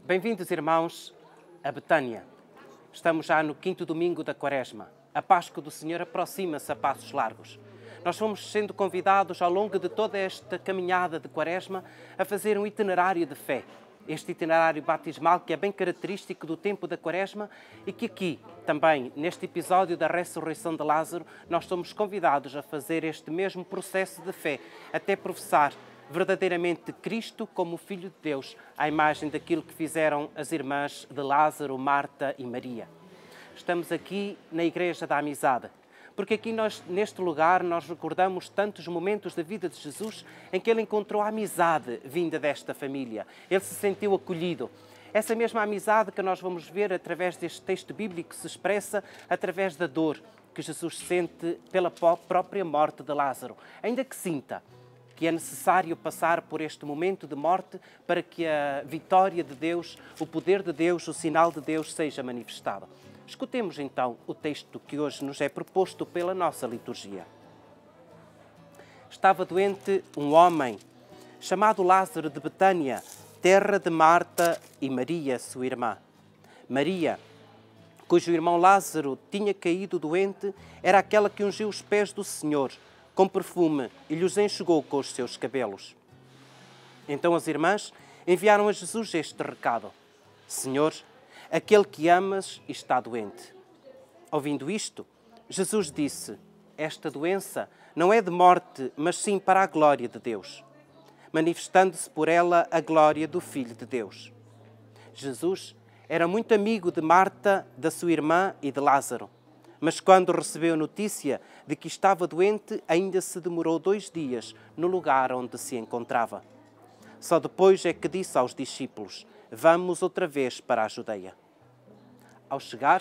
Bem-vindos, irmãos, a Betânia. Estamos já no 5º domingo da Quaresma. A Páscoa do Senhor aproxima-se a passos largos. Nós fomos sendo convidados ao longo de toda esta caminhada de Quaresma a fazer um itinerário de fé. Este itinerário batismal que é bem característico do tempo da Quaresma e que aqui, também, neste episódio da ressurreição de Lázaro, nós somos convidados a fazer este mesmo processo de fé, até professar verdadeiramente Cristo como Filho de Deus, à imagem daquilo que fizeram as irmãs de Lázaro, Marta e Maria. Estamos aqui na Igreja da Amizade, porque aqui neste lugar, nós recordamos tantos momentos da vida de Jesus em que ele encontrou a amizade vinda desta família. Ele se sentiu acolhido. Essa mesma amizade que nós vamos ver através deste texto bíblico se expressa através da dor que Jesus sente pela própria morte de Lázaro, ainda que sinta que é necessário passar por este momento de morte para que a vitória de Deus, o poder de Deus, o sinal de Deus seja manifestado. Escutemos então o texto que hoje nos é proposto pela nossa liturgia. Estava doente um homem chamado Lázaro de Betânia, terra de Marta e Maria, sua irmã. Maria, cujo irmão Lázaro tinha caído doente, era aquela que ungiu os pés do Senhor com perfume e lhes enxugou com os seus cabelos. Então as irmãs enviaram a Jesus este recado: Senhor, aquele que amas está doente. Ouvindo isto, Jesus disse: esta doença não é de morte, mas sim para a glória de Deus, manifestando-se por ela a glória do Filho de Deus. Jesus era muito amigo de Marta, da sua irmã e de Lázaro. Mas quando recebeu a notícia de que estava doente, ainda se demorou 2 dias no lugar onde se encontrava. Só depois é que disse aos discípulos: vamos outra vez para a Judeia. Ao chegar,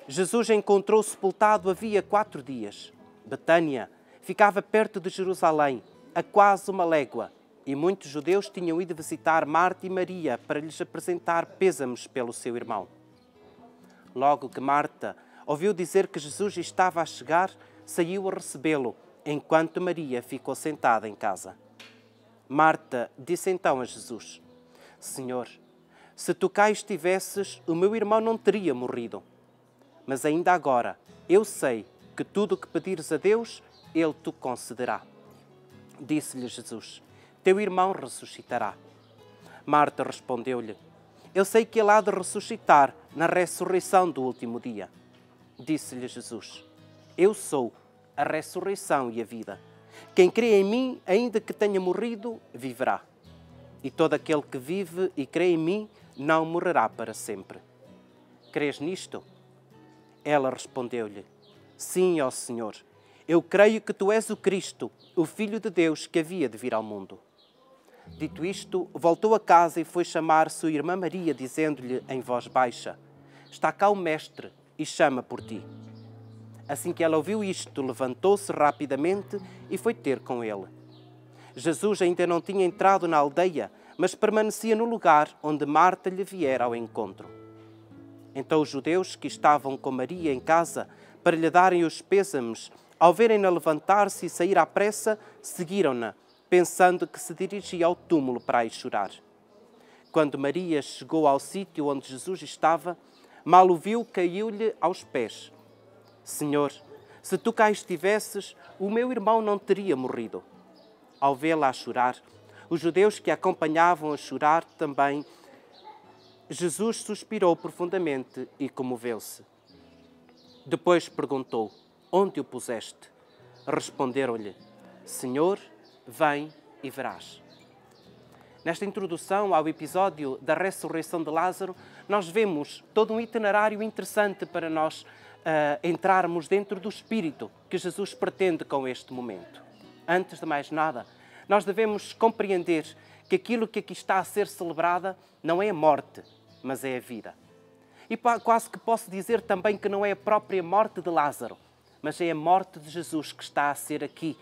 Jesus encontrou sepultado havia 4 dias. Betânia ficava perto de Jerusalém, a quase 1 légua, e muitos judeus tinham ido visitar Marta e Maria para lhes apresentar pêsames pelo seu irmão. Logo que Marta ouviu dizer que Jesus estava a chegar, saiu a recebê-lo, enquanto Maria ficou sentada em casa. Marta disse então a Jesus: Senhor, se tu cá estivesses, o meu irmão não teria morrido. Mas ainda agora, eu sei que tudo o que pedires a Deus, Ele te concederá. Disse-lhe Jesus: teu irmão ressuscitará. Marta respondeu-lhe: eu sei que ele há de ressuscitar na ressurreição do último dia. Disse-lhe Jesus: eu sou a ressurreição e a vida. Quem crê em mim, ainda que tenha morrido, viverá. E todo aquele que vive e crê em mim, não morrerá para sempre. Crês nisto? Ela respondeu-lhe: sim, ó Senhor. Eu creio que tu és o Cristo, o Filho de Deus que havia de vir ao mundo. Dito isto, voltou a casa e foi chamar sua irmã Maria, dizendo-lhe em voz baixa: está cá o Mestre e chama por ti. Assim que ela ouviu isto, levantou-se rapidamente e foi ter com ele. Jesus ainda não tinha entrado na aldeia, mas permanecia no lugar onde Marta lhe viera ao encontro. Então os judeus que estavam com Maria em casa para lhe darem os pêsames, ao verem-na levantar-se e sair à pressa, seguiram-na, pensando que se dirigia ao túmulo para ir chorar. Quando Maria chegou ao sítio onde Jesus estava, mal o viu, caiu-lhe aos pés. Senhor, se tu cá estivesses, o meu irmão não teria morrido. Ao vê-la a chorar, os judeus que a acompanhavam a chorar também, Jesus suspirou profundamente e comoveu-se. Depois perguntou: onde o puseste? Responderam-lhe: Senhor, vem e verás. Nesta introdução ao episódio da ressurreição de Lázaro, nós vemos todo um itinerário interessante para nós entrarmos dentro do espírito que Jesus pretende com este momento. Antes de mais nada, nós devemos compreender que aquilo que aqui está a ser celebrada não é a morte, mas é a vida. E quase que posso dizer também que não é a própria morte de Lázaro, mas é a morte de Jesus que está a ser aqui,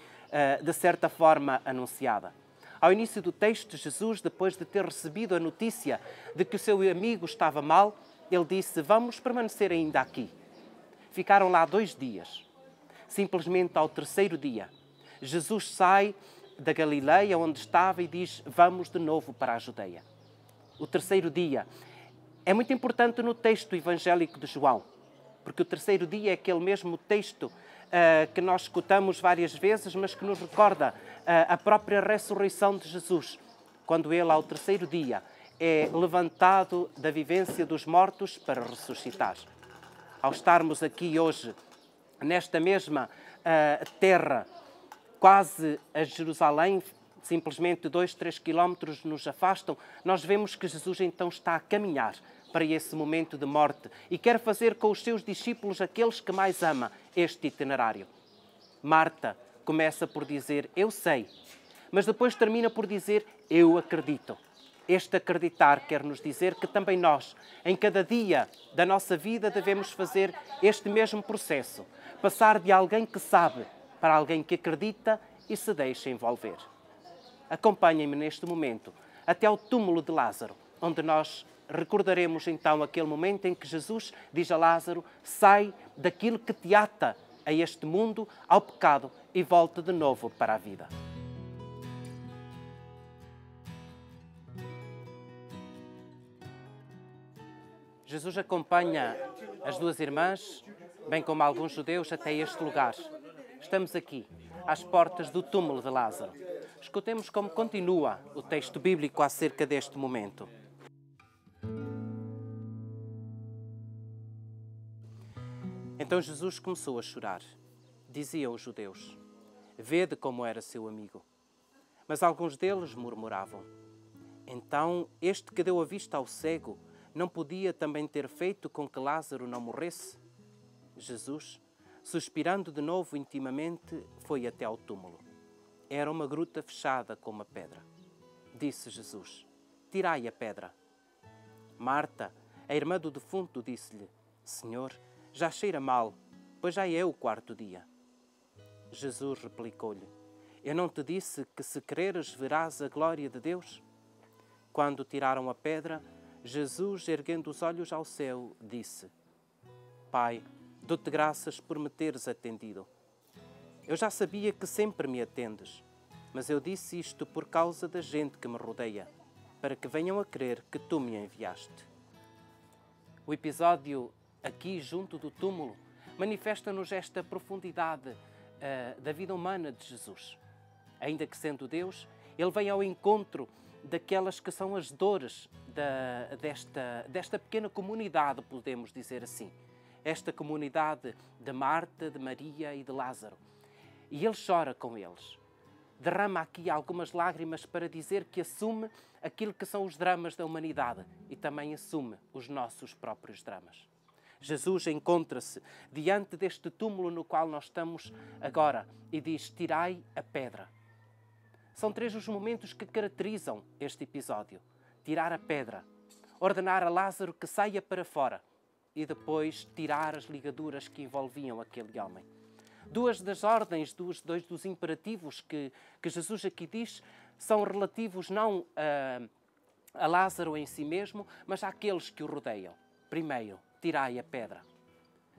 de certa forma, anunciada. Ao início do texto, Jesus, depois de ter recebido a notícia de que o seu amigo estava mal, ele disse: vamos permanecer ainda aqui. Ficaram lá 2 dias. Simplesmente ao 3º dia, Jesus sai da Galileia onde estava e diz: vamos de novo para a Judeia. o terceiro dia. É muito importante no texto evangélico de João, porque o terceiro dia é aquele mesmo texto que nós escutamos várias vezes, mas que nos recorda a própria ressurreição de Jesus, quando ele, ao terceiro dia, é levantado da vivência dos mortos para ressuscitar. Ao estarmos aqui hoje, nesta mesma terra, quase a Jerusalém, simplesmente 2, 3 quilómetros nos afastam, nós vemos que Jesus então está a caminhar para esse momento de morte e quer fazer com os seus discípulos, aqueles que mais ama, este itinerário. Marta começa por dizer, eu sei, mas depois termina por dizer, eu acredito. Este acreditar quer nos dizer que também nós, em cada dia da nossa vida, devemos fazer este mesmo processo. Passar de alguém que sabe para alguém que acredita e se deixa envolver. Acompanhem-me neste momento até ao túmulo de Lázaro, onde nós recordaremos então aquele momento em que Jesus diz a Lázaro, sai daquilo que te ata a este mundo, ao pecado, e volta de novo para a vida. Jesus acompanha as duas irmãs, bem como alguns judeus, até este lugar. Estamos aqui, às portas do túmulo de Lázaro. Escutemos como continua o texto bíblico acerca deste momento. Então Jesus começou a chorar. Diziam os judeus, vede como era seu amigo. Mas alguns deles murmuravam. Então este que deu a vista ao cego não podia também ter feito com que Lázaro não morresse? Jesus, suspirando de novo intimamente, foi até ao túmulo. Era uma gruta fechada com uma pedra. Disse Jesus, tirai a pedra. Marta, a irmã do defunto, disse-lhe, Senhor, já cheira mal, pois já é o quarto dia. Jesus replicou-lhe, eu não te disse que se creres verás a glória de Deus? Quando tiraram a pedra, Jesus, erguendo os olhos ao céu, disse, Pai, dou-te graças por me teres atendido. Eu já sabia que sempre me atendes, mas eu disse isto por causa da gente que me rodeia, para que venham a crer que tu me enviaste. O episódio aqui junto do túmulo manifesta-nos esta profundidade da vida humana de Jesus. Ainda que sendo Deus, ele vem ao encontro daquelas que são as dores desta pequena comunidade, podemos dizer assim. Esta comunidade de Marta, de Maria e de Lázaro. E ele chora com eles. Derrama aqui algumas lágrimas para dizer que assume aquilo que são os dramas da humanidade e também assume os nossos próprios dramas. Jesus encontra-se diante deste túmulo no qual nós estamos agora e diz, tirai a pedra. São 3 os momentos que caracterizam este episódio. Tirar a pedra, ordenar a Lázaro que saia para fora e depois tirar as ligaduras que envolviam aquele homem. 2 das ordens, 2 dos imperativos que Jesus aqui diz são relativos não a Lázaro em si mesmo, mas àqueles que o rodeiam. Primeiro, tirai a pedra.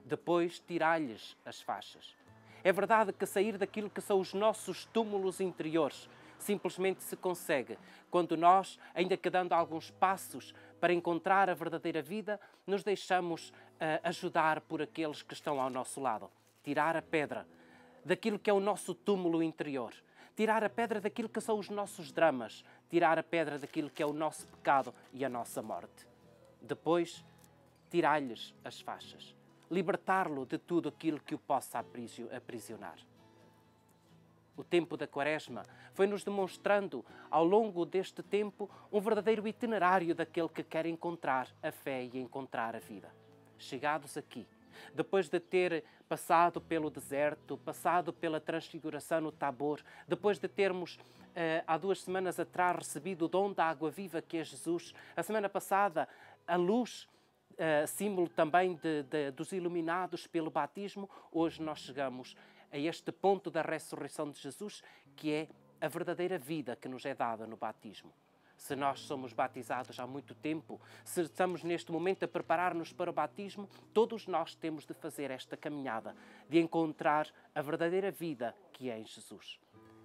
Depois, tirai-lhes as faixas. É verdade que sair daquilo que são os nossos túmulos interiores simplesmente se consegue quando nós, ainda que dando alguns passos para encontrar a verdadeira vida, nos deixamos ajudar por aqueles que estão ao nosso lado. Tirar a pedra daquilo que é o nosso túmulo interior. Tirar a pedra daquilo que são os nossos dramas. Tirar a pedra daquilo que é o nosso pecado e a nossa morte. Depois, tirar-lhes as faixas. Libertá-lo de tudo aquilo que o possa aprisionar. O tempo da Quaresma foi-nos demonstrando, ao longo deste tempo, um verdadeiro itinerário daquele que quer encontrar a fé e encontrar a vida. Chegados aqui, depois de ter passado pelo deserto, passado pela transfiguração no Tabor, depois de termos, há 2 semanas atrás, recebido o dom da água viva que é Jesus, a semana passada, a luz, símbolo também dos iluminados pelo batismo, hoje nós chegamos a este ponto da ressurreição de Jesus, que é a verdadeira vida que nos é dada no batismo. Se nós somos batizados há muito tempo, se estamos neste momento a preparar-nos para o batismo, todos nós temos de fazer esta caminhada, de encontrar a verdadeira vida que é em Jesus.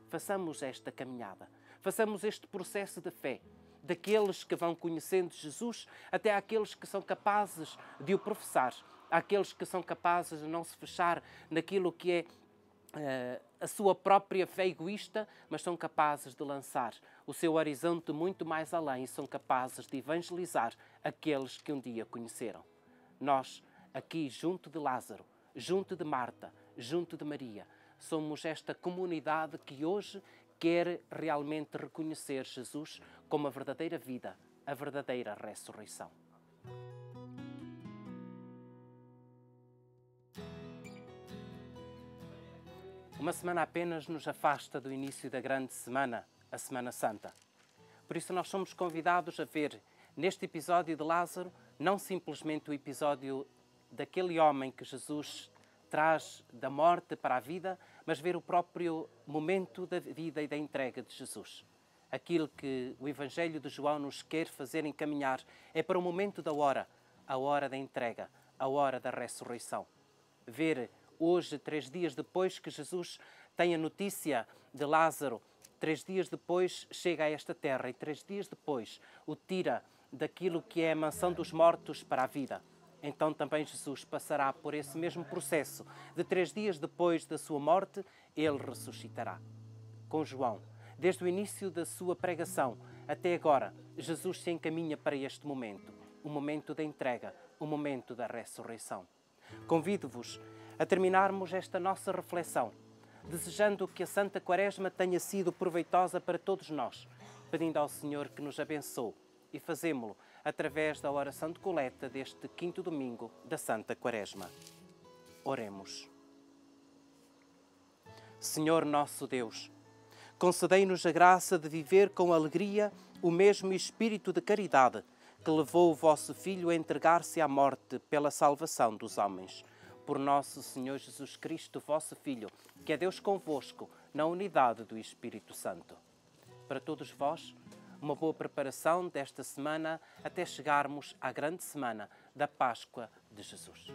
Façamos esta caminhada, façamos este processo de fé, daqueles que vão conhecendo Jesus, até àqueles que são capazes de o professar, àqueles que são capazes de não se fechar naquilo que é a sua própria fé egoísta, mas são capazes de lançar o seu horizonte muito mais além e são capazes de evangelizar aqueles que um dia conheceram. Nós, aqui junto de Lázaro, junto de Marta, junto de Maria, somos esta comunidade que hoje quer realmente reconhecer Jesus como a verdadeira vida, a verdadeira ressurreição. Uma semana apenas nos afasta do início da grande semana, a Semana Santa. Por isso nós somos convidados a ver neste episódio de Lázaro não simplesmente o episódio daquele homem que Jesus traz da morte para a vida, mas ver o próprio momento da vida e da entrega de Jesus. Aquilo que o Evangelho de João nos quer fazer encaminhar é para o momento da hora, a hora da entrega, a hora da ressurreição. Ver hoje, 3 dias depois que Jesus tem a notícia de Lázaro, 3 dias depois chega a esta terra e 3 dias depois o tira daquilo que é a mansão dos mortos para a vida. Então também Jesus passará por esse mesmo processo. De 3 dias depois da sua morte, ele ressuscitará. Com João, desde o início da sua pregação até agora, Jesus se encaminha para este momento, o momento da entrega, o momento da ressurreição. Convido-vos a terminarmos esta nossa reflexão, desejando que a Santa Quaresma tenha sido proveitosa para todos nós, pedindo ao Senhor que nos abençoe e fazemo-lo através da oração de coleta deste 5º domingo da Santa Quaresma. Oremos. Senhor nosso Deus, concedei-nos a graça de viver com alegria o mesmo espírito de caridade que levou o vosso Filho a entregar-se à morte pela salvação dos homens. Por nosso Senhor Jesus Cristo, vosso Filho, que é Deus convosco, na unidade do Espírito Santo. Para todos vós, uma boa preparação desta semana até chegarmos à grande semana da Páscoa de Jesus.